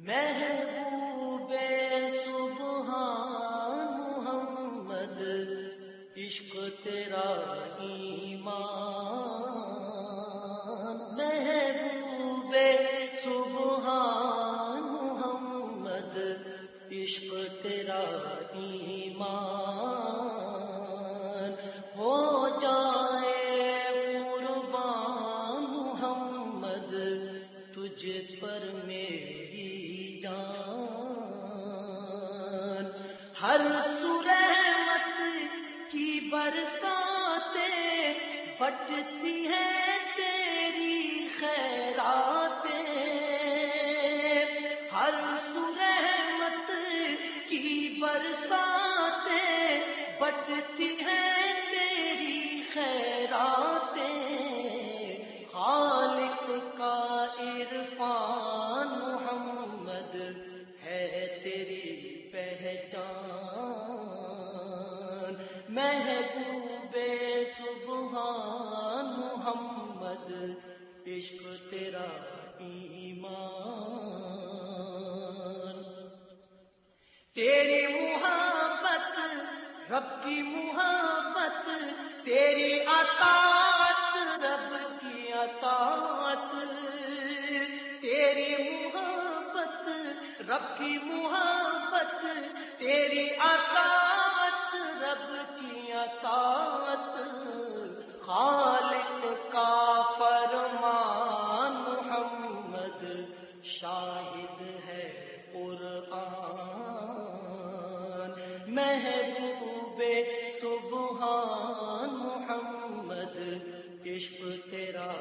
محبوب سبحان محمد عشق تیرا ایمان، محبوب سبحان محمد عشق تیرا ایمان، ہو جائے قربان محمد تجھ پر میری جان، ہر سو رحمت کی برساتیں بٹتی ہیں تیری خیراتیں، ہر سو رحمت کی برساتیں بٹتی ہیں تیری خیراتیں، خالق کا عرفان محمد ہے تیری پہچان، محبوب سبحان محمد عشق تیرا ایمان، تیری محبت رب کی محبت، تیری اطاعت رب کی اطاعت، تیری محبت رب کی محبت، تیری اطاعت رب کی اطاعت، خالق کا فرمان محمد شاہد ہے قرآن، محبوب سبحان محمد عشق تیرا